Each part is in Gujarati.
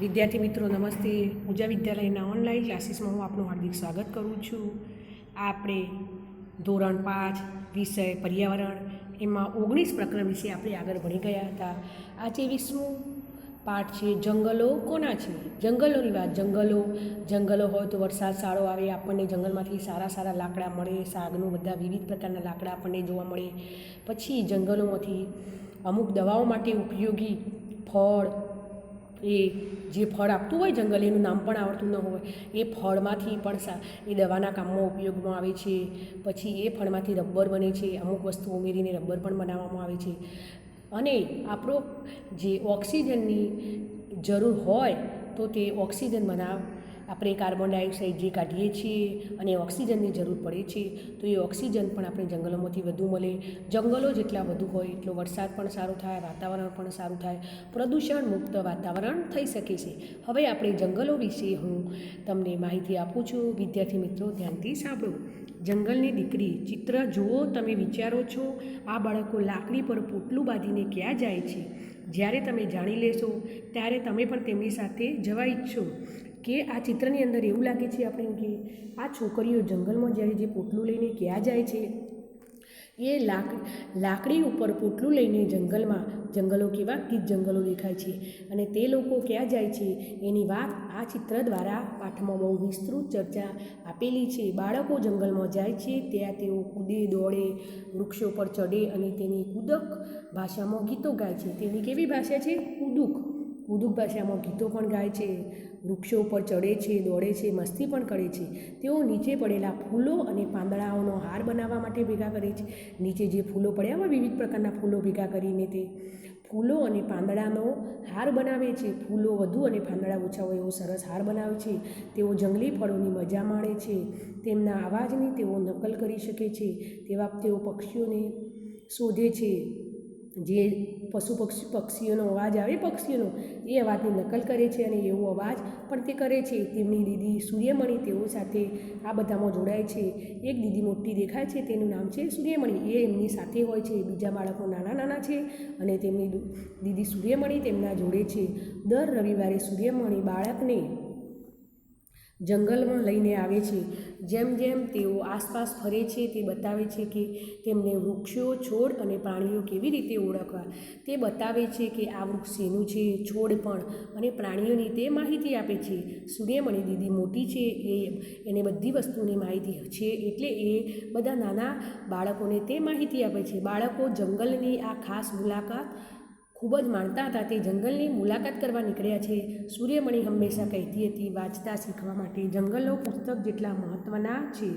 વિદ્યાર્થી મિત્રો નમસ્તે. પૂજા વિદ્યાલયના ઓનલાઈન ક્લાસીસમાં હું આપનું હાર્દિક સ્વાગત કરું છું. આપણે ધોરણ 5 વિષય પર્યાવરણ એમાં 19 પ્રકરણ વિશે આપણે આગળ ભણી ગયા હતા. આજે 20મું પાઠ છે જંગલો કોના છે. જંગલોની વાત. જંગલો હોય તો વરસાદ સારો આવે, આપણને જંગલમાંથી સારા સારા લાકડા મળે, શાકનું બધા વિવિધ પ્રકારના લાકડા આપણને જોવા મળે. પછી જંગલોમાંથી અમુક દવાઓ માટે ઉપયોગી ફળ, એ જે ફળ આપતું હોય જંગલ, એનું નામ પણ આવડતું ન હોય, એ ફળમાંથી પણ એ દવાના કામમાં ઉપયોગમાં આવે છે. પછી એ ફળમાંથી રબર બને છે, અમુક વસ્તુ ઉમેરીને રબર પણ બનાવવામાં આવે છે. અને આપણો જે ઓક્સિજનની જરૂર હોય તો તે ઓક્સિજન આપણે કાર્બન ડાયોક્સાઇડ જે કાઢીએ છીએ અને ઓક્સિજનની જરૂર પડે છે, તો એ ઓક્સિજન પણ આપણે જંગલોમાંથી વધુ મળે. જંગલો જેટલા વધુ હોય એટલો વરસાદ પણ સારો થાય, વાતાવરણ પણ સારું થાય, પ્રદૂષણ મુક્ત વાતાવરણ થઈ શકે છે. હવે આપણે જંગલો વિશે હું તમને માહિતી આપું છું. વિદ્યાર્થી મિત્રો ધ્યાનથી સાંભળો. જંગલની દીકરી ચિત્ર જુઓ. તમે વિચારો છો આ બાળકો લાકડી પર પોટલું બાંધીને ક્યાં જાય છે? જ્યારે તમે જાણી લેશો ત્યારે તમે પણ તેમની સાથે જવા ઈચ્છો કે આ ચિત્રની અંદર એવું લાગે છે આપણે કે આ છોકરીઓ જંગલમાં જ્યારે જે પોટલું લઈને ક્યાં જાય છે, એ લાકડી ઉપર પોટલું લઈને જંગલો કેવા ગીચ જંગલો દેખાય છે અને તે લોકો ક્યાં જાય છે એની વાત આ ચિત્ર દ્વારા પાઠમાં બહુ વિસ્તૃત ચર્ચા આપેલી છે. બાળકો જંગલમાં જાય છે ત્યાં તેઓ કૂદે, દોડે, વૃક્ષો પર ચડે અને તેની કૂદક ભાષામાં ગીતો ગાય છે. તેની કેવી ભાષા છે? કૂદક ભાષામાં ગીતો પણ ગાય છે, વૃક્ષો પર ચડે છે, દોડે છે, મસ્તી પણ કરે છે. તેઓ નીચે પડેલા ફૂલો અને પાંદડાઓનો હાર બનાવવા માટે ભેગા કરે છે. નીચે જે ફૂલો પડ્યા હોય વિવિધ પ્રકારના ફૂલો ભેગા કરીને તે ફૂલો અને પાંદડાનો હાર બનાવે છે. ફૂલો વધુ અને પાંદડા ઓછા હોય એવો સરસ હાર બનાવે છે. તેઓ જંગલી ફળોની મજા માણે છે. તેમના અવાજની તેઓ નકલ કરી શકે છે. તેઓ પક્ષીઓને શોધે છે. જે પક્ષીઓનો અવાજ આવે, એ અવાજની નકલ કરે છે અને એવો અવાજ પણ તે કરે છે. તેમની દીદી સૂર્યમણિ તેઓ સાથે આ બધામાં જોડાય છે. એક દીદી મોટી દેખાય છે, તેનું નામ છે સૂર્યમણિ. એ એમની સાથે હોય છે. બીજા બાળકો નાના છે અને તેમની દીદી સૂર્યમણિ તેમના જોડે છે. દર રવિવારે સૂર્યમણિ બાળકને જંગલમાં લઈને આવે છે. જેમ જેમ તેઓ આસપાસ ફરે છે તે બતાવે છે કે તેમને વૃક્ષો, છોડ અને પ્રાણીઓ કેવી રીતે ઓળખવા. તે બતાવે છે કે આ વૃક્ષ શેનું છે, છોડ પણ અને પ્રાણીઓની તે માહિતી આપે છે. સૂર્યમણિ દીદી મોટી છે, એને બધી વસ્તુની માહિતી છે, એટલે એ બધા નાના બાળકોને તે માહિતી આપે છે. બાળકો જંગલની આ ખાસ મુલાકાત ખૂબ જ માણતા હતા. તે જંગલની મુલાકાત કરવા નીકળ્યા છે. સૂર્યમણિ હંમેશા કહેતી હતી વાંચતા શીખવા માટે જંગલો પુસ્તક જેટલા મહત્ત્વના છે.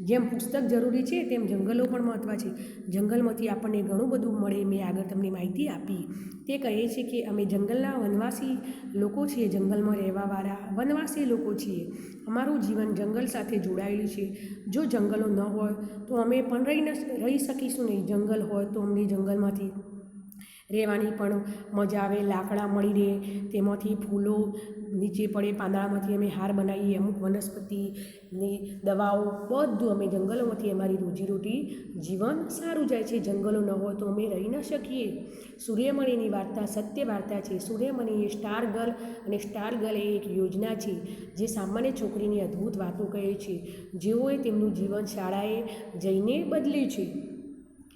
જેમ પુસ્તક જરૂરી છે તેમ જંગલો પણ મહત્ત્વ છે. જંગલમાંથી આપણને ઘણું બધું મળે. મેં આગળ તમને માહિતી આપી. તે કહે છે કે અમે જંગલના વનવાસી લોકો છીએ, જંગલમાં રહેવાવાળા વનવાસી લોકો છીએ. અમારું જીવન જંગલ સાથે જોડાયેલું છે. જો જંગલો ન હોય તો અમે પણ રહી શકીશું નહીં. જંગલ હોય તો અમને જંગલમાંથી રહેવાની પણ મજા આવે. લાકડા મળી રહે, તેમાંથી ફૂલો નીચે પડે, પાંદડામાંથી અમે હાર બનાવીએ, અમુક વનસ્પતિની દવાઓ, બધું અમે જંગલોમાંથી અમારી રોજીરોટી, જીવન સારું જાય છે. જંગલો ન હોય તો અમે રહી ન શકીએ. સૂર્યમણિની વાર્તા સત્ય વાર્તા છે. સૂર્યમણિ એ સ્ટાર ગર્લ, અને સ્ટાર ગર્લ એ એક યોજના છે જે સામાન્ય છોકરીની અદ્ભુત વાતો કહે છે, જેઓએ તેમનું જીવન શાળાએ જઈને બદલ્યું છે.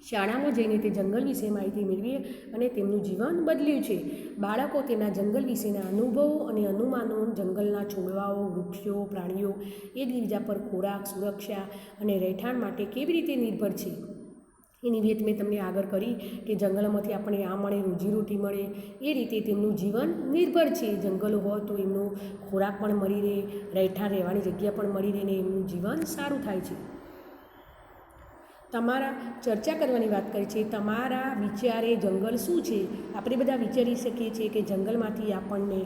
શાળામાં જઈને તે જંગલ વિશે માહિતી મેળવી અને તેમનું જીવન બદલ્યું છે. બાળકો તેના જંગલ વિશેના અનુભવો અને અનુમાનો, જંગલના છોડવાઓ, વૃક્ષો, પ્રાણીઓ એકબીજા પર ખોરાક, સુરક્ષા અને રહેઠાણ માટે કેવી રીતે નિર્ભર છે એની વાત મેં તમને આગળ કરી કે જંગલોમાંથી આપણને આ મળે, રોજીરોટી મળે, એ રીતે તેમનું જીવન નિર્ભર છે. જંગલો હોય તો એમનો ખોરાક પણ મળી રહે, રહેઠાણ રહેવાની જગ્યા પણ મળી રહે ને એમનું જીવન સારું થાય છે. તમારા ચર્ચા કરવાની વાત કરી છે. તમારા વિચારે જંગલ શું છે? આપણે બધા વિચારી શકીએ છીએ કે જંગલમાંથી આપણને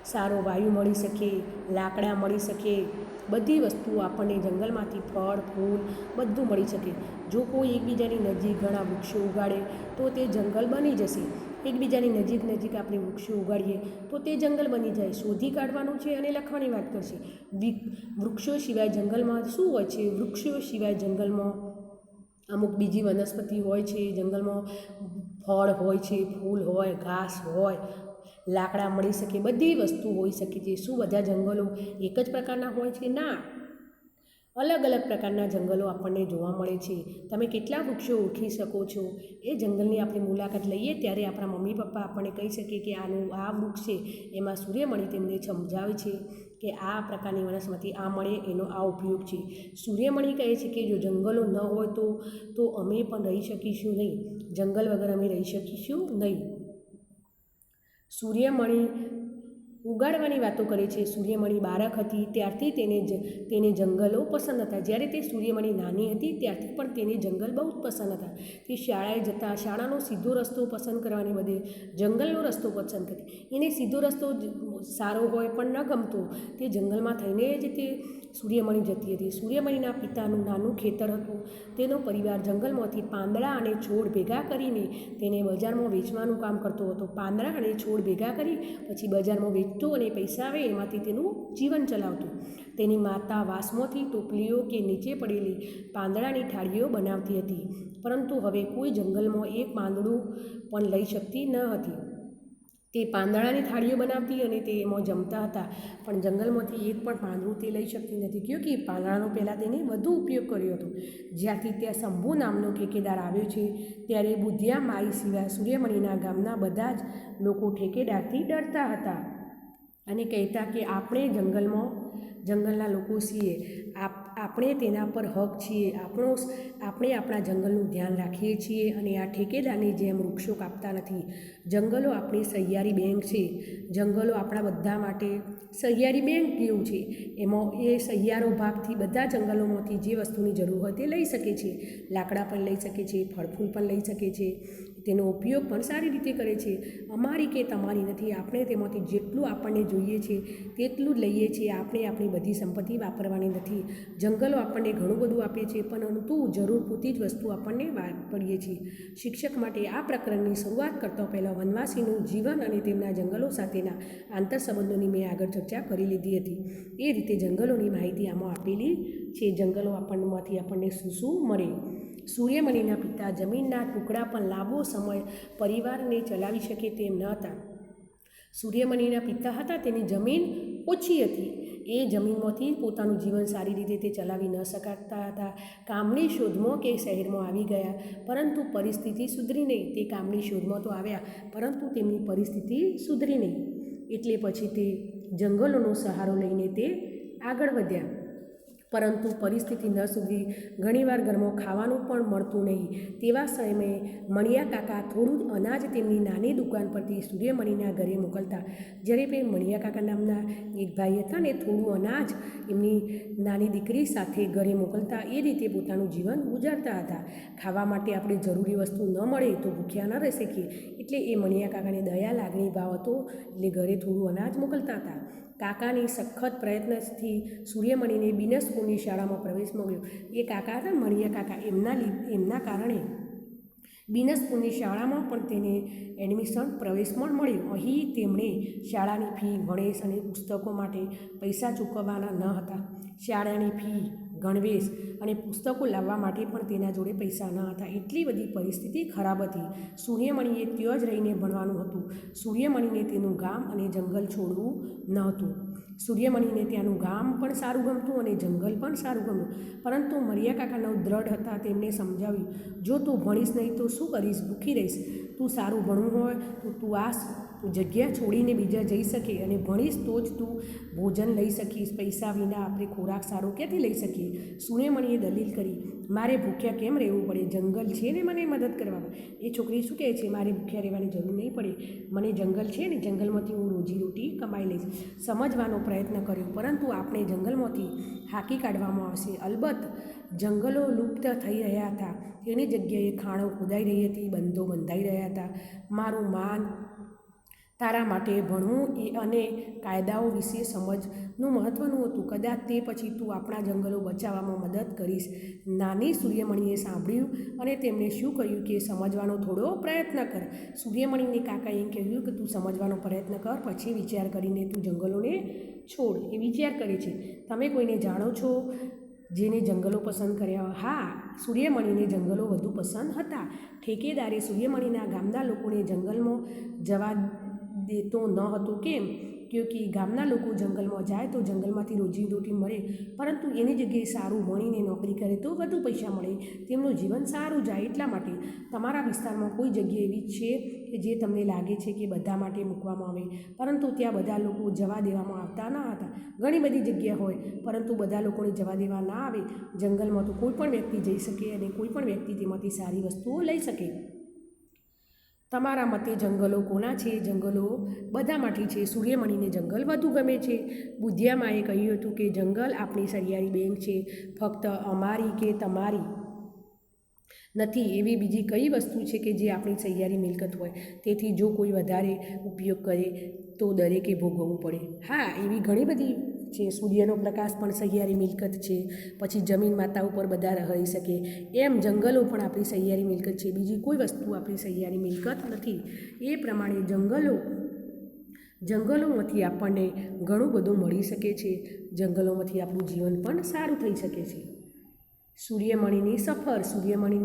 સારો વાયુ મળી શકે, લાકડા મળી શકે, બધી વસ્તુઓ આપણને જંગલમાંથી ફળ, ફૂલ બધું મળી શકે. જો કોઈ એકબીજાની નજીક ઘણા વૃક્ષો ઉગાડે તો તે જંગલ બની જશે. એકબીજાની નજીક આપણે વૃક્ષો ઉગાડીએ તો તે જંગલ બની જાય. શોધી કાઢવાનું છે અને લખવાની વાત કરશે. વૃક્ષો સિવાય જંગલમાં શું હોય છે? વૃક્ષો સિવાય જંગલમાં અમુક બીજી વનસ્પતિ હોય છે. જંગલમાં ફળ હોય છે, ફૂલ હોય, ઘાસ હોય, લાકડા મળી શકે, બધી વસ્તુ હોઈ શકે છે. શું બધા જંગલો એક જ પ્રકારના હોય છે? ના, અલગ અલગ પ્રકારના જંગલો આપણને જોવા મળે છે. તમે કેટલા વૃક્ષો ઓળખી શકો છો? એ જંગલની આપણે મુલાકાત લઈએ ત્યારે આપણા મમ્મી પપ્પા આપણને કહી શકે કે આ વૃક્ષ છે, એમાં સૂર્યમણિ તેમને સમજાવે છે કે આ પ્રકારની વનસ્પતિ આ મળે એનો આ ઉપયોગ છે. સૂર્યમણિ કહે છે કે જો જંગલો ન હોય તો અમે પણ રહી શકીશું નહીં, જંગલ વગર અમે રહી શકીશું નહીં. સૂર્યમણિ ઉગાડવાની વાતો કરે છે. સૂર્યમણિ બાળક હતી ત્યારથી તેને જંગલો પસંદ હતા. જ્યારે તે સૂર્યમણિ નાની હતી ત્યારથી પણ તેને જંગલ બહુ જ પસંદ હતા. તે શાળાએ જતા શાળાનો સીધો રસ્તો પસંદ કરવાને બદલે જંગલનો રસ્તો પસંદ કરતી. એને સીધો રસ્તો સારો હોય પણ ન ગમતો, તે જંગલમાં થઈને જ તે સૂર્યમણિ જતી હતી. સૂર્યમણિના પિતાનું નાનું ખેતર હતું. તેનો પરિવાર જંગલમાંથી પાંદડા અને છોડ ભેગા કરીને તેને બજારમાં વેચવાનું કામ કરતો હતો. પાંદડા અને છોડ ભેગા કરી પછી બજારમાં વેચતો અને પૈસા આવે એમાંથી તેનું જીવન ચલાવતું. તેની માતા વાંસમાંથી ટોપલીઓ કે નીચે પડેલી પાંદડાની થાળીઓ બનાવતી હતી, પરંતુ હવે કોઈ જંગલમાં એક પાંદડું પણ લઈ શકતી ન હતી. તે પાંદડાની થાળીઓ બનાવતી અને તે એમાં જમતા હતા, પણ જંગલમાંથી એક પણ પાંદડું તે લઈ શકતી નથી, ક્યોંકિ પાંદડાનો પહેલાં તેને વધુ ઉપયોગ કર્યો હતો. જ્યારથી ત્યાં શંભુ નામનો ઠેકેદાર આવ્યો છે ત્યારે બુધિયા માઈ સિવાય સૂર્યમણિના ગામના બધા જ લોકો ઠેકેદારથી ડરતા હતા અને કહેતા કે આપણે જંગલના લોકો છીએ, આપણે તેના પર હક છીએ, આપણે આપણા જંગલનું ધ્યાન રાખીએ છીએ અને આ ઠેકેદારની જેમ વૃક્ષો કાપતા નથી. જંગલો આપણી સહિયારી બેંક છે. જંગલો આપણા બધા માટે સહિયારી બેંક જેવું છે. એમાં એ સહિયારો ભાગથી બધા જંગલોમાંથી જે વસ્તુની જરૂર હોય તે લઈ શકે છે. લાકડા પણ લઈ શકે છે, ફળફૂલ પણ લઈ શકે છે, તેનો ઉપયોગ પણ સારી રીતે કરે છે. અમારી કે તમારી નથી, આપણે તેમાંથી જેટલું આપણને જોઈએ છે તેટલું જ લઈએ છીએ. આપણે આપણી બધી સંપત્તિ વાપરવાની નથી. જંગલો આપણને ઘણું બધું આપે છે, પરંતુ જરૂર પૂરતી જ વસ્તુ આપણને વાપરીએ છીએ. શિક્ષક માટે આ પ્રકરણની શરૂઆત કરતાં પહેલાં વનવાસીનું જીવન અને તેમના જંગલો સાથેના આંતરસંબંધોની મેં આગળ ચર્ચા કરી લીધી હતી. એ રીતે જંગલોની માહિતી આમાં આપેલી છે. જંગલો માંથી આપણને શું શું મળે? સૂર્યમણિના પિતા જમીનના ટુકડા પણ લાંબો સમય પરિવારને ચલાવી શકે તેમ ન હતા. સૂર્યમણિના પિતા હતા, તેની જમીન ઓછી હતી. એ જમીનમાંથી પોતાનું જીવન સારી રીતે તે ચલાવી ન શકતા હતા. કામની શોધમાં કે શહેરમાં આવી ગયા, પરંતુ પરિસ્થિતિ સુધરી નહીં. તે કામની શોધમાં તો આવ્યા, પરંતુ તેમની પરિસ્થિતિ સુધરી નહીં. એટલે પછી તે જંગલોનો સહારો લઈને તે આગળ વધ્યા, પરંતુ પરિસ્થિતિ ન સુધરી. ઘણીવાર ઘરમાં ખાવાનું પણ મળતું નહીં. તેવા સમયે મણિયા કાકા થોડું જ અનાજ તેમની નાની દુકાન પરથી સૂર્યમણિના ઘરે મોકલતા. જ્યારે તે મણિયા કાકા નામના એક ભાઈ હતા ને, થોડું અનાજ એમની નાની દીકરી સાથે ઘરે મોકલતા. એ રીતે પોતાનું જીવન ગુજારતા હતા. ખાવા માટે આપણે જરૂરી વસ્તુ ન મળે તો ભૂખ્યા ન રહી શકીએ, એટલે એ મણિયા કાકાને દયા લાગણી ભાવ હતો, એટલે ઘરે થોડું અનાજ મોકલતા હતા. કાકાની સખત પ્રયત્નથી સૂર્યમણિને બિનસ સ્કૂલની શાળામાં પ્રવેશ મળ્યો. એ કાકા હતા મણિયા કાકા, એમના કારણે બિનસ સ્કૂલની શાળામાં પણ તેને એડમિશન પ્રવેશ પણ મળ્યો. અહીં તેમણે શાળાની ફી, ગણવેશ અને પુસ્તકો માટે પૈસા ચૂકવવાના ન હતા. શાળાની ફી, ગણવેશ અને પુસ્તકો લાવવા માટે પણ તેના જોડે પૈસા ન હતા. એટલી બધી પરિસ્થિતિ ખરાબ હતી. સૂર્યમણિએ ત્યાં જ રહીને ભણવાનું હતું. સૂર્યમણિને તેનું ગામ અને જંગલ છોડવું ન હતું. સૂર્યમણિને ત્યાંનું ગામ પણ સારું ગમતું અને જંગલ પણ સારું ગમતું, પરંતુ મણિયા કાકાનો દ્રઢ હતા. તેમને સમજાવ્યું, જો તું ભણીશ નહીં તો શું કરીશ? ભૂખી રહીશ. તું સારું ભણવું હોય તો તું આ જગ્યા છોડીને બીજા જઈ શકે, અને ભણીશ તો જ તું ભોજન લઈ શકીશ. પૈસા વિના આપણે ખોરાક સારો ક્યાંથી લઈ શકીએ? સૂર્યમણિએ દલીલ કરી, મારે ભૂખ્યા કેમ રહેવું પડે? જંગલ છે ને મને મદદ કરવા. એ છોકરી શું કહે છે, મારે ભૂખ્યા રહેવાની જરૂર નહીં પડે, મને જંગલ છે ને, જંગલમાંથી હું રોજીરોટી કમાઈ લઈશ. સમજવાનો પ્રયત્ન કર્યો, પરંતુ આપણે જંગલમાંથી હાંકી કાઢવામાં આવશે. અલબત્ત જંગલો લુપ્ત થઈ રહ્યા હતા. તેની જગ્યાએ ખાણો ખોદાઈ રહી હતી, બંધો બંધાઈ રહ્યા હતા. મારું માન તારા માટે ભણવું અને કાયદાઓ વિશે સમજનું મહત્ત્વનું હતું. કદાચ તે પછી તું આપણા જંગલો બચાવવામાં મદદ કરીશ. નાની સૂર્યમણિએ સાંભળ્યું અને તેમણે શું કહ્યું કે સમજવાનો થોડો પ્રયત્ન કર. સૂર્યમણિને કાકાએ એમ કહ્યું કે તું સમજવાનો પ્રયત્ન કર, પછી વિચાર કરીને તું જંગલોને છોડ. એ વિચાર કરે છે. તમે કોઈને જાણો છો જેને જંગલો પસંદ કર્યા. હા, સૂર્યમણીને જંગલો વધુ પસંદ હતા. ઠેકેદારે સૂર્યમણીના ગામના લોકોને જંગલમાં જવા દેતો ન હતો. કેમ? કે ગામના લોકો જંગલમાં જાય તો જંગલમાંથી રોજીરોટી મળે, પરંતુ એની જગ્યાએ સારું ભણીને નોકરી કરે તો વધુ પૈસા મળે, તેમનું જીવન સારું જાય. એટલા માટે તમારા વિસ્તારમાં કોઈ જગ્યા એવી છે કે જે તમને લાગે છે કે બધા માટે મૂકવામાં આવે, પરંતુ ત્યાં બધા લોકો જવા દેવામાં આવતા ન હતા. ઘણી બધી જગ્યા હોય પરંતુ બધા લોકોને જવા દેવા ના આવે. જંગલમાં તો કોઈ પણ વ્યક્તિ જઈ શકે અને કોઈ પણ વ્યક્તિ તેમાંથી સારી વસ્તુઓ લઈ શકે. તમારા મતે જંગલો કોના છે? જંગલો બધા માટે છે. સૂર્યમણીને જંગલ વધુ ગમે છે. બુધિયામાએ કહ્યું હતું કે જંગલ આપણી સરિયાળી બેંક છે, ફક્ત અમારી કે તમારી નથી. એવી બીજી કઈ વસ્તુ છે કે જે આપણી સહિયારી મિલકત હોય, તેથી જો કોઈ વધારે ઉપયોગ કરે તો દરેકે ભોગવવું પડે? હા, એવી ઘણી બધી છે. સૂર્યનો પ્રકાશ પણ સહિયારી મિલકત છે. પછી જમીન માતા ઉપર બધા રહી શકે, એમ જંગલો પણ આપણી સહિયારી મિલકત છે. બીજી કોઈ વસ્તુ આપણી સહિયારી મિલકત નથી. એ પ્રમાણે જંગલોમાંથી આપણને ઘણું બધું મળી શકે છે. જંગલોમાંથી આપણું જીવન પણ સારું થઈ શકે છે. સૂર્યમણીની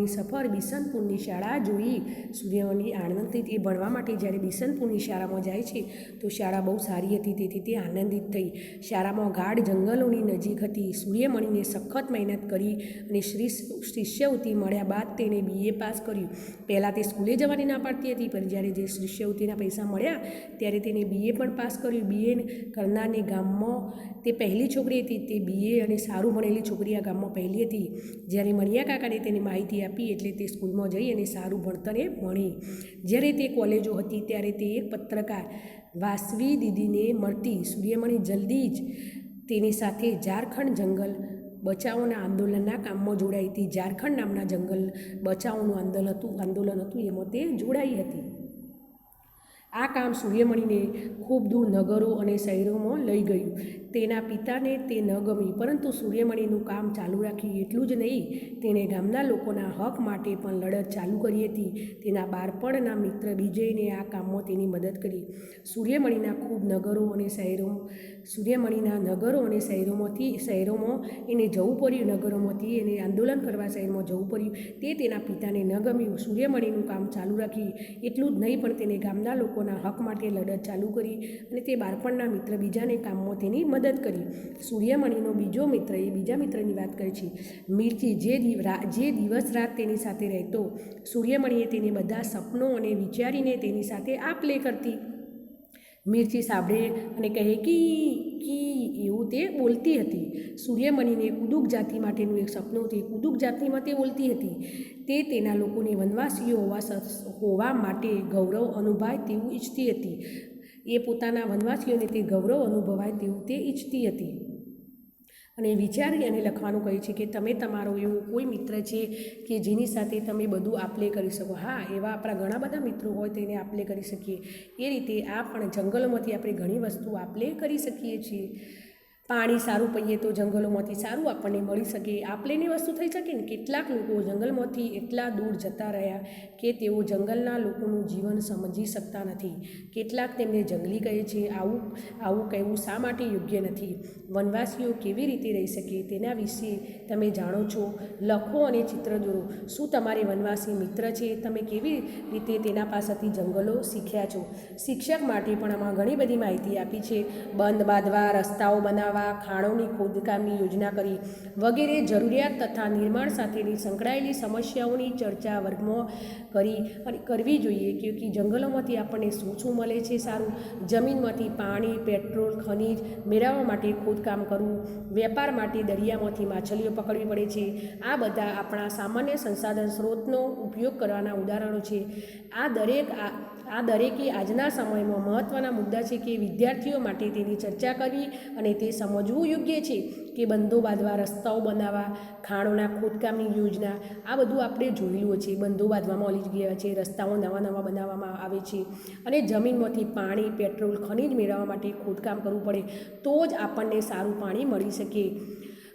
સફર. બિશનપુરની શાળા જોઈ. સૂર્યમણી આનંદિત એ ભણવા માટે જ્યારે બિશનપુરની શાળામાં જાય છે તો શાળા બહુ સારી હતી, તેથી તે આનંદિત થઈ. શાળામાં ગાઢ જંગલોની નજીક હતી. સૂર્યમણીને સખત મહેનત કરી અને શિષ્યવૃત્તિ મળ્યા બાદ તેણે BA પાસ કર્યું. પહેલાં તે સ્કૂલે જવાની ના પાડતી હતી, પણ જ્યારે જે શિષ્યવૃત્તિના પૈસા મળ્યા ત્યારે તેને BA પણ પાસ કર્યું. BA કરનારને ગામમાં તે પહેલી છોકરી હતી. તે BA અને સારું ભણેલી છોકરી આ ગામમાં પહેલી હતી. જ્યારે મણિયા કાકાને તેને માહિતી આપી એટલે તે સ્કૂલમાં જઈ અને સારું ભણતરે ભણી. જ્યારે તે કોલેજો હતી ત્યારે તે એક પત્રકાર વાસવી દીદીને મળતી. સૂર્યમણી જલ્દી જ તેની સાથે ઝારખંડ જંગલ બચાવોના આંદોલનના કામમાં જોડાઈ હતી. ઝારખંડ નામના જંગલ બચાવોનું આંદોલન હતું, એમાં તે જોડાઈ હતી. આ કામ સૂર્યમણીને ખૂબ દૂર નગરો અને શહેરોમાં લઈ ગયું. તેના પિતાને તે ન ગમ્યું, પરંતુ સૂર્યમણીનું કામ ચાલુ રાખ્યું. એટલું જ નહીં, તેણે ગામના લોકોના હક માટે પણ લડત ચાલુ કરી હતી. તેના બાળપણના મિત્ર વિજયને આ કામમાં તેની મદદ કરી. સૂર્યમણીના નગરો અને શહેરોમાં એને જવું પડ્યું. નગરોમાંથી એને આંદોલન કરવા શહેરમાં જવું પડ્યું. તે તેના પિતાને ન ગમ્યું. સૂર્યમણીનું કામ ચાલુ રાખ્યું. એટલું જ નહીં, પણ તેને ગામના લોકોના હક માટે લડત ચાલુ કરી અને તે બાળપણના મિત્ર બીજાને કામમાં તેની મદદ કરી. સૂર્યમણીનો બીજા મિત્રની વાત કરે છે, મિર્ચી, જે દિવસ રાત તેની સાથે રહેતો. સૂર્યમણીએ તેને બધા સપનો અને વિચારીને તેની સાથે આપ-લે કરતી. મિર્ચી સાંભળે અને કહે કી એવું તે બોલતી હતી. સૂર્યમણીને કુદુક જાતિ માટેનું એક સપનું હતું. કુદુક જાતિમાં તે બોલતી હતી. તે તેના લોકોને વનવાસીઓ હોવા માટે ગૌરવ અનુભવાય તેવું ઈચ્છતી હતી. એ પોતાના વનવાસીઓને તે ગૌરવ અનુભવાય તેવું તે ઈચ્છતી હતી. અને વિચારી અને લખવાનું કહે છે કે તમે તમારો એવો કોઈ મિત્ર છે કે જેની સાથે તમે બધું આપ-લે કરી શકો. હા, એવા આપણા ઘણા બધા મિત્રો હોય તેને આપ-લે કરી શકીએ. એ રીતે આ પણ જંગલોમાંથી આપણે ઘણી વસ્તુ આપ-લે કરી શકીએ છીએ. પાણી સારું પીએ તો જંગલોમાંથી સારું આપણને મળી શકે. આપ-લેની વસ્તુ થઈ શકે ને. કેટલાક લોકો જંગલમાંથી એટલા દૂર જતા રહ્યા કે તેઓ જંગલના લોકોનું જીવન સમજી શકતા નથી. કેટલાક તેમને જંગલી કહે છે. આવું કહેવું શા માટે યોગ્ય નથી? વનવાસીઓ કેવી રીતે રહી શકે તેના વિશે તમે જાણો છો? લખો અને ચિત્ર દોરો. શું તમારે વનવાસી મિત્ર છે? તમે કેવી રીતે તેના પાસેથી જંગલો શીખ્યા છો? શિક્ષક માટે પણ આમાં ઘણી બધી માહિતી આપી છે. બંધ બાંધવા, રસ્તાઓ બનાવવા, ખાણોની ખોદકામની યોજના કરી વગેરે જરૂરિયાત તથા નિર્માણ સાથેની સંકળાયેલી સમસ્યાઓની ચર્ચા વર્ગમાં કરવી જોઈએ. કે જંગલોમાંથી આપણને શું મળે છે? સારું, જમીનમાંથી પાણી, પેટ્રોલ, ખનીજ મેળવવા માટે ખોદકામ કરવું, વેપાર માટે દરિયામાંથી માછલીઓ પકડવી પડે છે. આ બધા આપણા સામાન્ય સંસાધન સ્ત્રોતનો ઉપયોગ કરવાના ઉદાહરણો છે. આ દરેકે આજના સમયમાં મહત્ત્વના મુદ્દા છે કે વિદ્યાર્થીઓ માટે તેની ચર્ચા કરવી અને તે સમજવું યોગ્ય છે કે બંધો બાંધવા, રસ્તાઓ બનાવવા, ખાણોના ખોદકામની યોજના, આ બધું આપણે જોયેલું છે. બંધો બાંધવામાં આવી ગયા છે, રસ્તાઓ નવા બનાવવામાં આવે છે અને જમીનમાંથી પાણી, પેટ્રોલ, ખનીજ મેળવવા માટે ખોદકામ કરવું પડે તો જ આપણને સારું પાણી મળી શકે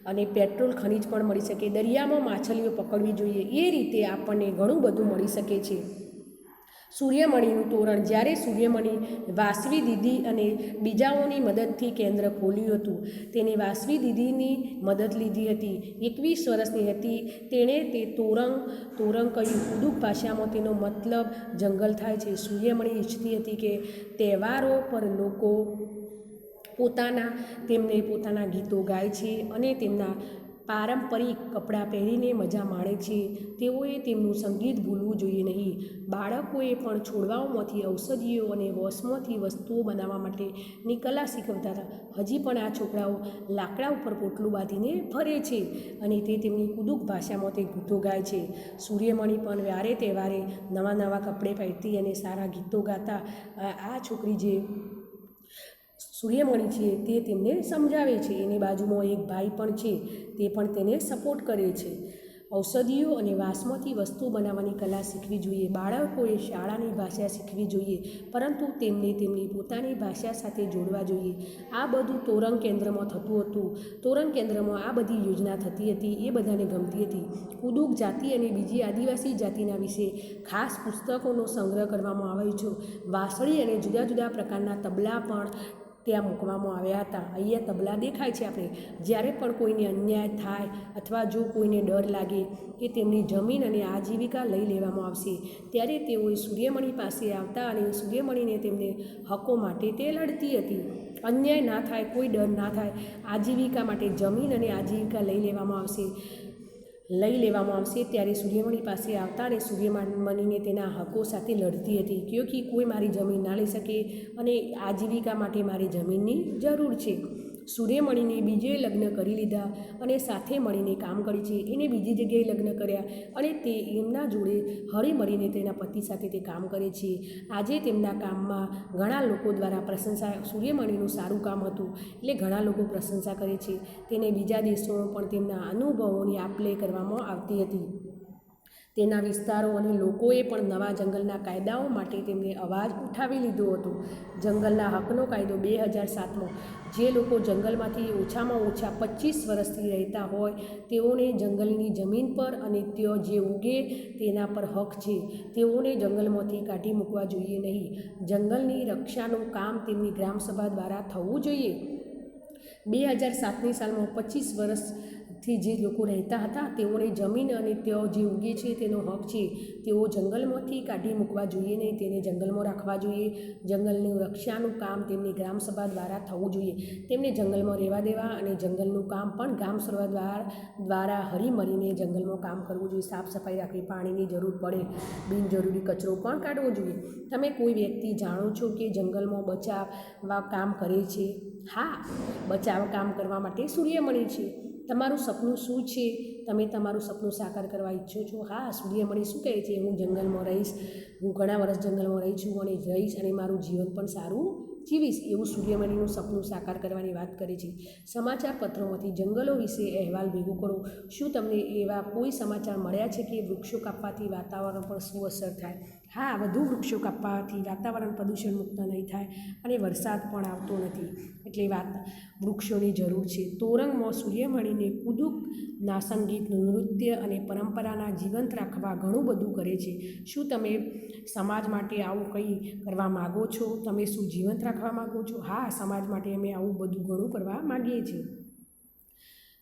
અને પેટ્રોલ, ખનીજ પણ મળી શકે. દરિયામાં માછલીઓ પકડવી જોઈએ. એ રીતે આપણને ઘણું બધું મળી શકે છે. સૂર્યમણીનું તોરણ. જ્યારે સૂર્યમણી વાસવી દીદી અને બીજાઓની મદદથી કેન્દ્ર ખોલ્યું હતું. તેને વાસવી દીદીની મદદ લીધી હતી. 21 વર્ષની હતી. તેણે તે તોરણ કહ્યું. કુડુક ભાષામાં તેનો મતલબ જંગલ થાય છે. સૂર્યમણી ઈચ્છતી હતી કે તહેવારો પર લોકો પોતાના ગીતો ગાય છે અને તેમના પારંપરિક કપડાં પહેરીને મજા માણે છે. તેઓએ તેમનું સંગીત ભૂલવું જોઈએ નહીં. બાળકોએ પણ છોડવાઓમાંથી ઔષધિઓ અને વોસમાંથી વસ્તુઓ બનાવવા માટેની કલા શીખવતા હતા. હજી પણ આ છોકરાઓ લાકડા ઉપર પોટલું બાંધીને ફરે છે અને તે તેમની કુદુક ભાષામાં તે ગીતો ગાય છે. સૂર્યમણી પણ વારે તહેવારે નવા કપડે પહેરતી અને સારા ગીતો ગાતા. આ છોકરી જે સૂર્યમણી છે તે તેમને સમજાવે છે. એની બાજુમાં એક ભાઈ પણ છે, તે પણ તેને સપોર્ટ કરે છે. ઔષધિઓ અને વાસમાંથી વસ્તુ બનાવવાની કલા શીખવી જોઈએ. બાળકોએ શાળાની ભાષા શીખવી જોઈએ, પરંતુ તેમને તેમની પોતાની ભાષા સાથે જોડવા જોઈએ. આ બધું તોરણ કેન્દ્રમાં થતું હતું. તોરણ કેન્દ્રમાં આ બધી યોજના થતી હતી. એ બધાને ગમતી હતી. કુડુક જાતિ અને બીજી આદિવાસી જાતિના વિશે ખાસ પુસ્તકોનો સંગ્રહ કરવામાં આવ્યો છે. વાંસળી અને જુદા જુદા પ્રકારના તબલા પણ ત્યાં મૂકવામાં આવ્યા હતા. અહીંયા તબલા દેખાય છે આપણે. જ્યારે પણ કોઈને અન્યાય થાય અથવા જો કોઈને ડર લાગે કે તેમની જમીન અને આજીવિકા લઈ લેવામાં આવશે, ત્યારે તેઓએ સૂર્યમણી પાસે આવતા અને સૂર્યમણીને તેમને હકો માટે તે લડતી હતી. અન્યાય ના થાય, કોઈ ડર ના થાય, આજીવિકા માટે જમીન અને આજીવિકા લઈ લેવામાં આવશે ત્યારે સૂર્યમણી પાસે આવતા અને સૂર્યમણીને તેના હકો સાથે લડતી હતી. ક્યોંકિ કોઈ મારી જમીન ના લઈ શકે અને આજીવિકા માટે મારી જમીનની જરૂર છે. સૂર્યમણીને બીજે લગ્ન કરી લીધા અને સાથે મળીને કામ કરી છે. એને બીજી જગ્યાએ લગ્ન કર્યા અને તે એમના જોડે હળી મળીને તેના પતિ સાથે તે કામ કરે છે. આજે તેમના કામમાં ઘણા લોકો દ્વારા પ્રશંસા, સૂર્યમણીનું સારું કામ હતું એટલે ઘણા લોકો પ્રશંસા કરે છે. તેને બીજા દેશોમાં પણ તેમના અનુભવોની આપ-લે કરવામાં આવતી હતી. તેના વિસ્તારો અને લોકોએ પણ નવા જંગલના કાયદાઓ માટે તેમને અવાજ ઉઠાવી લીધો હતો. જંગલના હકનો કાયદો 2007માં જે લોકો જંગલમાંથી ઓછામાં ઓછા 25 વર્ષથી રહેતા હોય તેઓને જંગલની જમીન પર અને ત્યાં જે ઉગે તેના પર હક છે. તેઓને જંગલમાંથી કાઢી મૂકવા જોઈએ નહીં. જંગલની રક્ષાનું કામ તેમની ગ્રામસભા દ્વારા થવું જોઈએ. 2007ની સાલમાં 25 વર્ષથી જે લોકો રહેતા હતા તેઓને જમીન અને ત્યાં જે ઉગે છે તેનો હક છે. તેઓ જંગલમાંથી કાઢી મૂકવા જોઈએ નહીં, તેને જંગલમાં રાખવા જોઈએ. જંગલની રક્ષાનું કામ તેમની ગ્રામસભા દ્વારા થવું જોઈએ. તેમને જંગલમાં રહેવા દેવા અને જંગલનું કામ પણ ગ્રામસભા દ્વારા હળીમળીને જંગલમાં કામ કરવું જોઈએ. સાફ સફાઈ રાખવી, પાણીની જરૂર પડે, બિનજરૂરી કચરો પણ કાઢવો જોઈએ. તમે કોઈ વ્યક્તિ જાણો છો કે જંગલમાં બચાવવા કામ કરે છે? હા, બચાવ કામ કરવા માટે સૂર્યમણી છે. તમારું સપનું શું છે? તમે તમારું સપનું સાકાર કરવા ઈચ્છો છો? હા, સૂર્યમણી શું કહે છે? હું જંગલમાં રહીશ, હું ઘણા વર્ષ જંગલમાં રહી છું અને રહીશ અને મારું જીવન પણ સારું જીવીશ, એવું સૂર્યમણીનું સપનું સાકાર કરવાની વાત કરે છે. સમાચાર પત્રોમાંથી જંગલો વિશે અહેવાલ ભેગો કરો. શું તમને એવા કોઈ સમાચાર મળ્યા છે કે વૃક્ષો કાપવાથી વાતાવરણ પર શું અસર થાય? હા, વધુ વૃક્ષો કાપવાથી વાતાવરણ પ્રદૂષણ મુક્ત નહીં થાય અને વરસાદ પણ આવતો નથી. એટલે વૃક્ષોની જરૂર છે. તોરણમાં સૂર્યમણીને કુદુકના સંગીત, નૃત્ય અને પરંપરાના જીવંત રાખવા ઘણું બધું કરે છે. શું તમે સમાજ માટે આવું કંઈ કરવા માગો છો? તમે શું જીવંત રાખવા માગો છો? હા, સમાજ માટે અમે આવું બધું ઘણું કરવા માગીએ છીએ.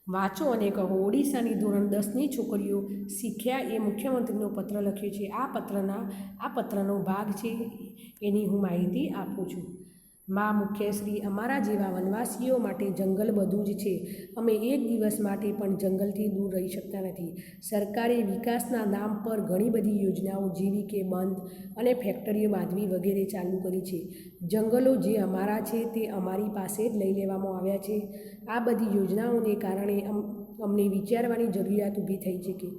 વાંચો અને કહો. ઓડિશાની ધોરણ 10ની છોકરીઓ શીખ્યા એ મુખ્યમંત્રીનો પત્ર લખ્યો છે. આ પત્રનો ભાગ છે, એની હું માહિતી આપું છું. માં મુખ્યશ્રી, અમારા જેવા વનવાસીઓ માટે જંગલ બધું જ છે. અમે એક દિવસ માટે પણ જંગલથી દૂર રહી શકતા નથી. સરકારે વિકાસના નામ પર ઘણી બધી યોજનાઓ જેવી કે બંધ અને ફેક્ટરીઓ બાંધવી વગેરે ચાલુ કરી છે. જંગલો જે અમારા છે તે અમારી પાસે જ લઈ લેવામાં આવ્યા છે. આ બધી યોજનાઓને કારણે અમને વિચારવાની જરૂરિયાત ઊભી થઈ છે કે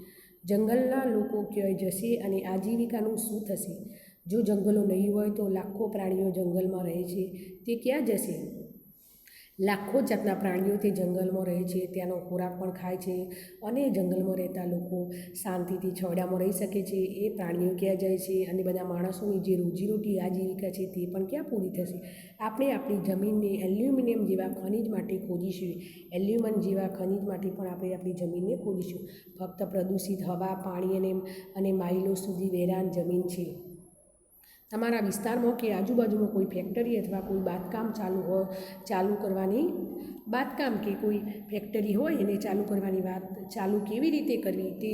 જંગલના લોકો ક્યાં જશે અને આજીવિકાનું શું થશે? જો જંગલો નહીં હોય તો લાખો પ્રાણીઓ જંગલમાં રહે છે, તે ક્યાં જશે? લાખો જાતના પ્રાણીઓ તે જંગલમાં રહે છે, ત્યાંનો ખોરાક પણ ખાય છે અને જંગલમાં રહેતા લોકો શાંતિથી છોડામાં રહી શકે છે. એ પ્રાણીઓ ક્યાં જાય છે અને બધા માણસોની જે રોજીરોટી આજીવિકા છે તે પણ ક્યાં પૂરી થશે? આપણે આપણી જમીનને એલ્યુમિનિયમ જેવા ખનિજ માટે ખોદીશું. એલ્યુમિનિયમ જેવા ખનિજ માટે પણ આપણે આપણી જમીનને ખોદીશું. ફક્ત પ્રદૂષિત હવા, પાણી અને માઇલો સુધી વેરાન જમીન છે. તમારા વિસ્તારમાં કે આજુબાજુમાં કોઈ ફેક્ટરી અથવા કોઈ બાંધકામ ચાલુ કરવાની બાંધકામ કે કોઈ ફેક્ટરી હોય એને ચાલુ કરવાની વાત ચાલુ કેવી રીતે કરવી તે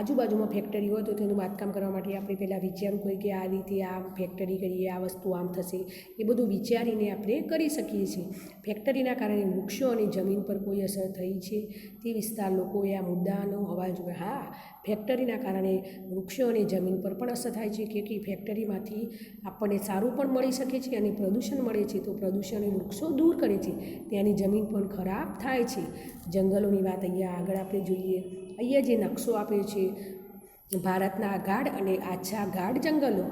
આજુબાજુમાં ફેક્ટરી હોય તો તેનું બાંધકામ કરવા માટે આપણે પહેલાં વિચારવું હોય કે આ રીતે આ ફેક્ટરી કરીએ, આ વસ્તુ આમ થશે, એ બધું વિચારીને આપણે કરી શકીએ છીએ. ફેક્ટરીના કારણે વૃક્ષો અને જમીન પર કોઈ અસર થઈ છે તે વિસ્તાર લોકોએ આ મુદ્દાનો અવાજ ઉઠાવ્યો. હા, ફેક્ટરીના કારણે વૃક્ષો અને જમીન પર પણ અસર થાય છે કે ફેક્ટરીમાંથી આપણને સારું પણ મળી શકે છે અને પ્રદૂષણ મળે છે તો પ્રદૂષણ એ વૃક્ષો દૂર કરે છે, ત્યાંની જમીન પણ ખરાબ થાય છે. જંગલોની વાત અહીંયા આગળ આપણે જોઈએ. અહીંયા જે નકશો આપ્યો છે ભારતના ગાઢ અને આછા ગાઢ જંગલો,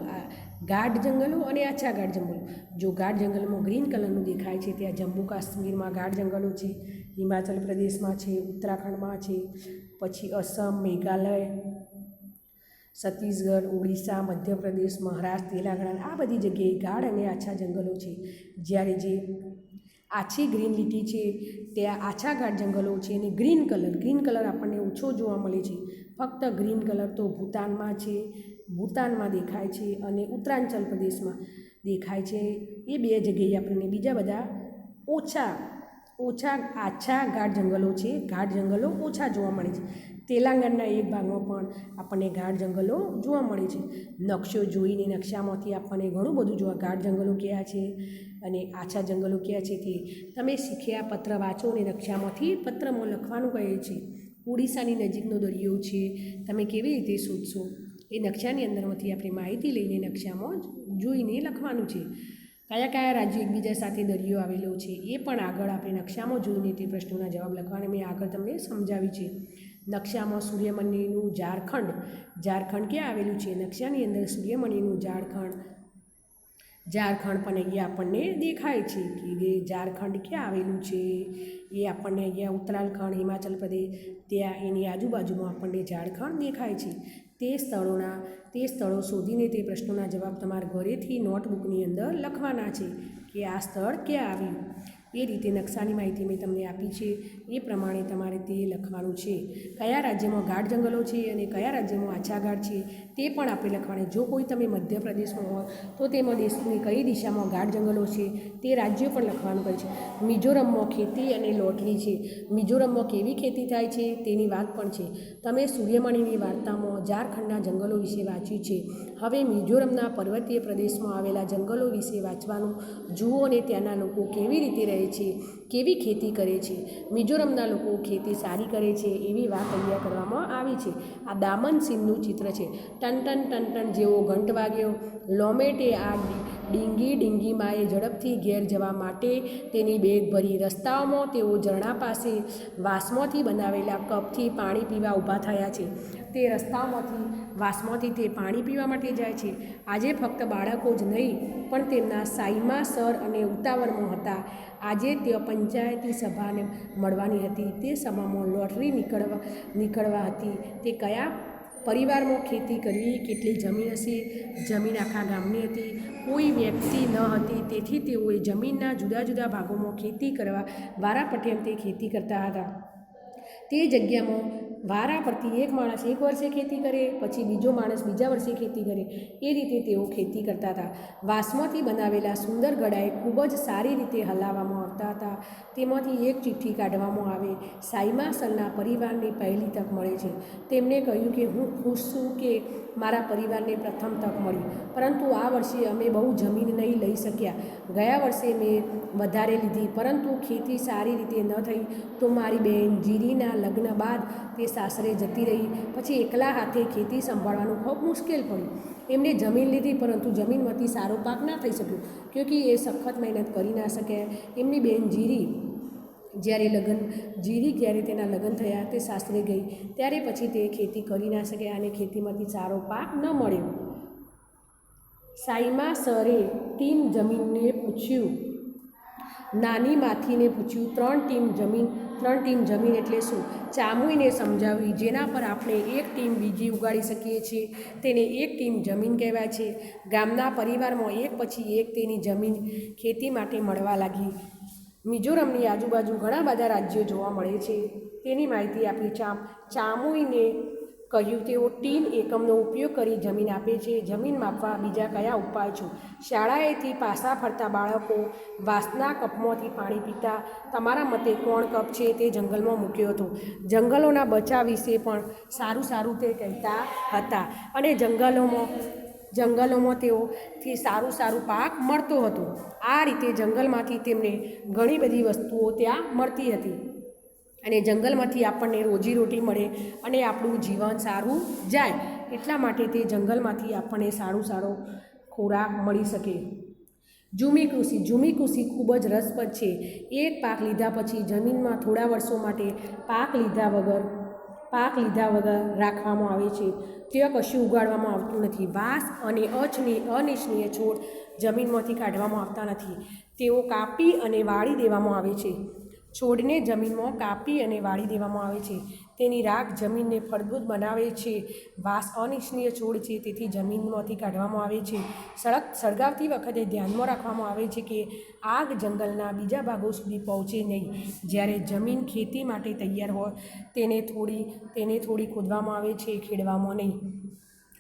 ગાઢ જંગલો અને આછા ગાઢ જંગલો. જો ગાઢ જંગલમાં ગ્રીન કલરનું દેખાય છે ત્યાં જમ્મુ કાશ્મીરમાં ગાઢ જંગલો છે, હિમાચલ પ્રદેશમાં છે, ઉત્તરાખંડમાં છે, પછી અસમ, મેઘાલય, છત્તીસગઢ, ઓડિશા, મધ્યપ્રદેશ, મહારાષ્ટ્ર, તેલંગાણા, આ બધી જગ્યાએ ગાઢ અને આછા જંગલો છે. જ્યારે જે આછી ગ્રીન લીટી છે ત્યાં આછા ગાઢ જંગલો છે અને ગ્રીન કલર આપણને ઓછો જોવા મળે છે. ફક્ત ગ્રીન કલર તો ભૂતાનમાં દેખાય છે અને ઉત્તરાંચલ પ્રદેશમાં દેખાય છે. એ બે જગ્યાએ આપણને બીજા બધા ઓછા આછા ગાઢ જંગલો છે, ગાઢ જંગલો ઓછા જોવા મળે છે. તેલંગાણાના એક ભાગમાં પણ આપણને ગાઢ જંગલો જોવા મળે છે. નકશો જોઈને નકશામાંથી આપણને ઘણું બધું ગાઢ જંગલો ક્યાં છે અને આછા જંગલો ક્યાં છે તે તમે શીખ્યા. પત્ર વાંચો અને નકશામાંથી પત્રમાં લખવાનું કહે છે. ઓડિશાની નજીકનો દરિયો છે, તમે કેવી રીતે શોધશો એ નકશાની અંદરમાંથી આપણે માહિતી લઈને નકશામાં જોઈને લખવાનું છે. કયા રાજ્યો એકબીજા સાથે દરિયો આવેલો છે એ પણ આગળ આપણે નકશામાં જોઈને તે પ્રશ્નોના જવાબ લખવાને મેં આગળ તમને સમજાવ્યું છે. નકશામાં સૂર્યમંદિરનું ઝારખંડ ક્યાં આવેલું છે? નકશાની અંદર સૂર્યમંદિરનું ઝારખંડ પણ અહીંયા આપણને દેખાય છે કે ઝારખંડ ક્યાં આવેલું છે એ આપણને અહીંયા ઉત્તરાખંડ, હિમાચલ પ્રદેશ ત્યાં એની આજુબાજુમાં આપણને ઝારખંડ દેખાય છે. તે સ્થળો શોધીને તે પ્રશ્નોના જવાબ તમારા ઘરેથી નોટબુકની અંદર લખવાના છે કે આ સ્થળ ક્યાં આવ્યું. એ રીતે નકશાની માહિતી મેં તમને આપી છે, એ પ્રમાણે તમારે તે લખવાનું છે. કયા રાજ્યમાં ગાઢ જંગલો છે અને કયા રાજ્યમાં આછા ગાઢ છે તે પણ આપણે લખવાનું. જો કોઈ તમે મધ્યપ્રદેશમાં હોય તો તેમાં દેશની કઈ દિશામાં ગાઢ જંગલો છે તે રાજ્યો પણ લખવાનું કહે છે. મિઝોરમમાં ખેતી અને લોટરી છે. મિઝોરમમાં કેવી ખેતી થાય છે તેની વાત પણ છે. તમે સૂર્યમણિની વાર્તામાં ઝારખંડના જંગલો વિશે વાંચ્યું છે. હવે મિઝોરમના પર્વતીય પ્રદેશમાં આવેલા જંગલો વિશે વાંચવાનું જુઓ અને ત્યાંના લોકો કેવી રીતે રહે છે, કેવી ખેતી કરે છે. મિઝોરમના લોકો ખેતી સારી કરે છે એવી વાત અહીંયા કરવામાં આવી છે. આ દામન સીમનું ચિત્ર છે. ટન ટન ટન ટન જેવો ઘંટ વાગ્યો. લોમેટે આ ડીંગીમાં એ ઝડપથી ઘેર જવા માટે તેની બેગ ભરી. રસ્તાઓમાં તેઓ ઝરણા પાસે વાંસમાંથી બનાવેલા કપથી પાણી પીવા ઊભા થયા છે. તે રસ્તાઓમાંથી વાંસમાંથી તે પાણી પીવા માટે જાય છે. આજે ફક્ત બાળકો જ નહીં પણ તેમના સાઈમા સર અને ઉતાવળમાં હતા. આજે તેઓ પંચાયતી સભાને મળવાની હતી. તે સભામાં લોટરી નીકળવા હતી. તે કયા પરિવારમાં ખેતી કરવી, કેટલી જમીન હશે? જમીન આખા ગામની હતી, કોઈ વ્યક્તિ ન હતી. તેથી તેઓએ જમીનના જુદા જુદા ભાગોમાં ખેતી કરવા વારાફરતી તે ખેતી કરતા હતા. તે જગ્યામાં વારા પરથી એક માણસ એક વર્ષે ખેતી કરે, પછી બીજો માણસ બીજા વર્ષે ખેતી કરે. એ રીતે તેઓ ખેતી કરતા હતા. વાંસમાંથી બનાવેલા સુંદર ગળાએ ખૂબ જ સારી રીતે હલાવવામાં આવતા હતા. તેમાંથી એક ચિઠ્ઠી કાઢવામાં આવે. સાઈમા સરના પરિવારને પહેલી તક મળે છે. તેમણે કહ્યું કે હું ખુશ છું કે મારા પરિવારને પ્રથમ તક મળી, પરંતુ આ વર્ષે અમે બહુ જમીન નહીં લઈ શક્યા. ગયા વર્ષે મેં વધારે લીધી, પરંતુ ખેતી સારી રીતે ન થઈ તો મારી બહેન જીરીના લગ્ન બાદ તે સાસરે જતી રહી. પછી એકલા હાથે ખેતી સંભાળવાનું ખૂબ મુશ્કેલ પડ્યું. એમણે જમીન લીધી, પરંતુ જમીનમાંથી સારો પાક ના થઈ શક્યો, ક્યોંકિ એ સખત મહેનત કરી ના શક્યા. એમની બહેન જ્યારે તેના લગ્ન થયા, તે સાસરે ગઈ, ત્યારે પછી તે ખેતી કરી ના શક્યા અને ખેતીમાંથી સારો પાક ન મળ્યો. સાઈમા સરે ટીમ જમીનને પૂછ્યું, નાની માથીને પૂછ્યું, ત્રણ ટીમ જમીન એટલે શું? ચામુઈને સમજાવી, જેના પર આપણે એક ટીમ બીજી ઉગાડી શકીએ છીએ તેને એક ટીમ જમીન કહેવાય છે. ગામના પરિવારમાં એક પછી એક તેની જમીન ખેતી માટે મળવા લાગી. મિઝોરમની આજુબાજુ ઘણા બધા રાજ્યો જોવા મળે છે, તેની માહિતી આપી. ચામુઈને કહ્યું તેઓ ટીન એકમનો ઉપયોગ કરી જમીન આપે છે. જમીન માપવા બીજા કયા ઉપાય છે? શાળાએથી પાછા ફરતા બાળકો વાંસના કપમાંથી પાણી પીતા. તમારા મતે કોણ કપ છે તે જંગલમાં મૂક્યો હતો? જંગલોના બચાવ વિશે પણ સારું તે કહેતા હતા અને જંગલોમાં તેઓથી સારું પાક મળતો હતો. આ રીતે જંગલમાંથી તેમને ઘણી બધી વસ્તુઓ ત્યાં મળતી હતી અને જંગલમાંથી આપણને રોજીરોટી મળે અને આપણું જીવન સારું જાય. એટલા માટે તે જંગલમાંથી આપણને સારો ખોરાક મળી શકે. ઝૂમી કૃષિ ખૂબ જ રસપ્રદ છે. એક પાક લીધા પછી જમીનમાં થોડા વર્ષો માટે પાક લીધા વગર રાખવામાં આવે છે. ત્યાં કશું ઉગાડવામાં આવતું નથી. વાંસ અને અનિચ્છનીય છોડ જમીનમાંથી કાઢવામાં આવતા નથી. તેઓ કાપી અને વાળી દેવામાં આવે છે. છોડને જમીનમાં કાપી અને વાળી દેવામાં આવે છે. તેની રાખ જમીનને ફળદ્રુપ બનાવે છે. વાંસ અનિચ્છનીય છોડ છે, તેથી જમીનમાંથી કાઢવામાં આવે છે. સળગાવતી વખતે ધ્યાનમાં રાખવામાં આવે છે કે આગ જંગલના બીજા ભાગો સુધી પહોંચે નહીં. જ્યારે જમીન ખેતી માટે તૈયાર હોય તેને થોડી ખોદવામાં આવે છે, ખેડવામાં નહીં.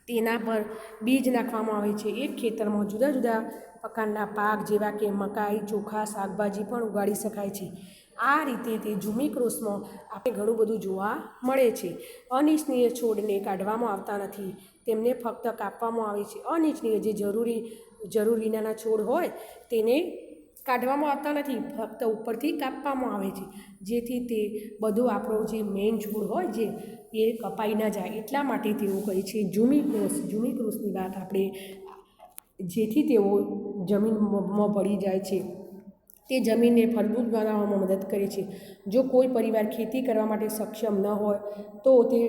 તેના પર બીજ નાખવામાં આવે છે. એક ખેતરમાં જુદા જુદા પ્રકારના પાક જેવા કે મકાઈ, ચોખા, શાકભાજી પણ ઉગાડી શકાય છે. આ રીતે તે ઝૂમી કૃષિમાં આપણે ઘણું બધું જોવા મળે છે. અનિચ્છનીય છોડને કાઢવામાં આવતા નથી, તેમને ફક્ત કાપવામાં આવે છે. અનિચ્છનીય જે જરૂર વિનાના છોડ હોય તેને કાઢવામાં આવતા નથી, ફક્ત ઉપરથી કાપવામાં આવે છે, જેથી તે બધો આપણો જે મેઇન છોડ હોય જે એ કપાઈ ન જાય. એટલા માટે તેઓ કહે છે ઝૂમી કૃષિની વાત આપણે, જેથી તેઓ જમીનમાં ભળી જાય છે. તે જમીનને ફળદ્રુપ બનાવવામાં મદદ કરે છે. જો કોઈ પરિવાર ખેતી કરવા માટે સક્ષમ ન હોય તો તે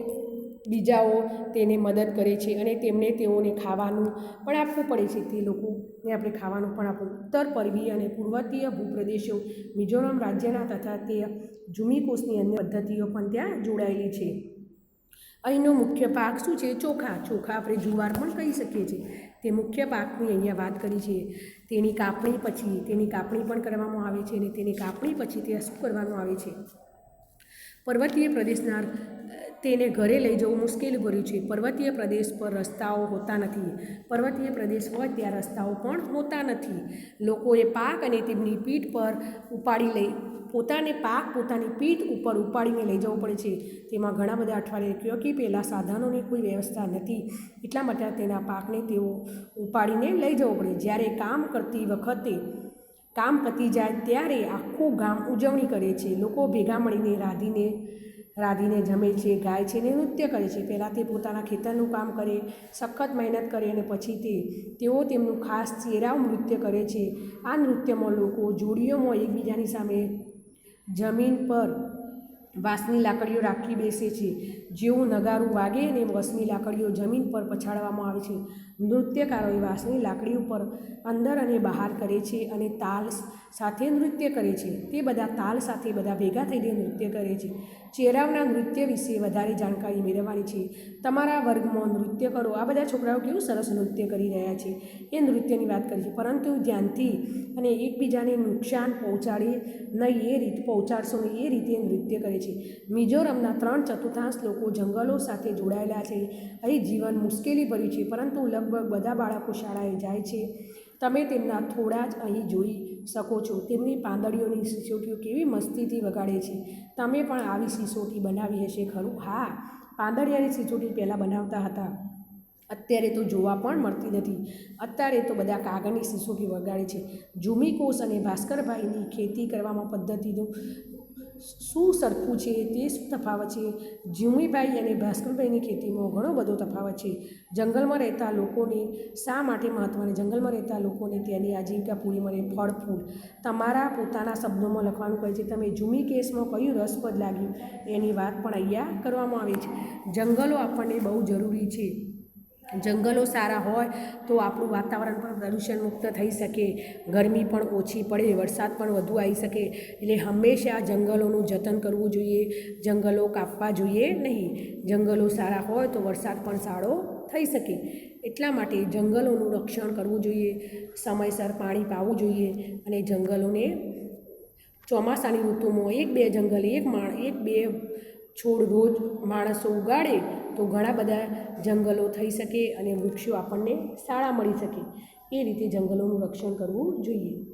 બીજાઓ તેને મદદ કરે છે અને તેઓને ખાવાનું પણ આપવું પડે છે. તે લોકોને આપણે ખાવાનું પણ આપવું. ઉત્તર પૂર્વીય અને પૂર્વતીય ભૂપ્રદેશો મિઝોરમ રાજ્યના તથા તે ઝૂમી કૃષિની અન્ય પદ્ધતિઓ પણ ત્યાં જોડાયેલી છે. અહીંનો મુખ્ય પાક શું છે? ચોખા આપણે જુવાર પણ કહી શકીએ છીએ. તે મુખ્ય પાકની અહીંયા વાત કરી છે. તેની કાપણી પણ કરવામાં આવે છે અને તેની કાપણી પછી ત્યાં શું કરવાનું આવે છે? પર્વતીય પ્રદેશના તેને ઘરે લઈ જવું મુશ્કેલીભર્યું છે. પર્વતીય પ્રદેશ પર રસ્તાઓ હોતા નથી. પર્વતીય પ્રદેશ હોય ત્યાં રસ્તાઓ પણ હોતા નથી. લોકોએ પાક અને તેમની પીઠ પર પોતાની પીઠ ઉપર ઉપાડીને લઈ જવું પડે છે. તેમાં ઘણા બધા અઠવાડિયે ક્યોંકિ પહેલાં સાધનોની કોઈ વ્યવસ્થા નથી, એટલા માટે તેના પાકને તેઓ ઉપાડીને લઈ જવો પડે. જ્યારે કામ કરતી વખતે કામ પતી જાય ત્યારે આખું ગામ ઉજવણી કરે છે. લોકો ભેગા મળીને રાંધીને જમે છે, ગાય છે ને નૃત્ય કરે છે. પહેલાં તે પોતાના ખેતરનું કામ કરે, સખત મહેનત કરે અને પછી તેઓ તેમનું ખાસ ચેરાવ નૃત્ય કરે છે. આ નૃત્યમાં લોકો જોડીઓમાં એકબીજાની સામે જમીન પર વાંસની લાકડીઓ રાખી બેસે છે. જેવું નગારું વાગે અને વાંસની લાકડીઓ જમીન પર પછાડવામાં આવે છે. નૃત્યકારોએ વાંસની લાકડી ઉપર અંદર અને બહાર કરે છે અને તાલ સાથે નૃત્ય કરે છે. તે બધા તાલ સાથે ભેગા થઈને નૃત્ય કરે છે. ચેરાવના નૃત્ય વિશે વધારે જાણકારી મેળવવાની છે. તમારા વર્ગમાં નૃત્ય કરો. આ બધા છોકરાઓ કેવું સરસ નૃત્ય કરી રહ્યા છે, એ નૃત્યની વાત કરી છે. પરંતુ ધ્યાનથી અને એકબીજાને નુકસાન પહોંચાડશો નહીં એ રીતે નૃત્ય કરે છે. મિઝોરમના 3/4 લોકો જંગલો સાથે જોડાયેલા છે. અહીં જીવન મુશ્કેલીભર્યું છે, પરંતુ લગભગ બધા બાળકો શાળાએ જાય છે. તમે તેમના થોડા જ અહીં જોઈ શકો છો. તેમની પાંદડીઓની સિસોટીઓ કેવી મસ્તીથી વગાડે છે. તમે પણ આવી સિસોટી બનાવી હશે ખરું? હા, પાંદડિયાની સિસોટી પહેલાં બનાવતા હતા. અત્યારે તો જોવા પણ મળતી નથી. અત્યારે તો બધા કાગળની સિસોટી વગાડે છે. ઝૂમી કોષ અને ભાસ્કરભાઈની ખેતી કરવામાં પદ્ધતિનું શું સરખું છે? તે શું તફાવત છે? ઝૂમીભાઈ અને ભાસ્કરભાઈની ખેતીમાં ઘણો બધો તફાવત છે. જંગલમાં રહેતા લોકોને શા માટે મહત્ત્વને? જંગલમાં રહેતા લોકોને તેની આજીવિકા પૂરી મળે. ફળ ફૂલ તમારા પોતાના શબ્દોમાં લખવાનું કહે છે. તમે ઝૂમી કેસમાં કયું રસપ્રદ લાગ્યું એની વાત પણ અહીંયા કરવામાં આવે છે. જંગલો આપણને બહુ જરૂરી છે. જંગલો સારા હોય તો આપણું વાતાવરણ પણ પ્રદૂષણ મુક્ત થઈ શકે, ગરમી પણ ઓછી પડે, વરસાદ પણ વધુ આવી શકે. એટલે હંમેશા જંગલોનું જતન કરવું જોઈએ, જંગલો કાપવા જોઈએ નહીં. જંગલો સારા હોય તો વરસાદ પણ સારો થઈ શકે. એટલા માટે જંગલોનું રક્ષણ કરવું જોઈએ, સમયસર પાણી પાવું જોઈએ અને જંગલોને ચોમાસાની ઋતુમાં 1-2 જંગલ 1-2 છોડ રોજ માણસો ઉગાડે તો ઘણા બધા જંગલો થઈ શકે અને વૃક્ષો આપણને સારા મળી શકે. એ રીતે જંગલોનું રક્ષણ કરવું જોઈએ.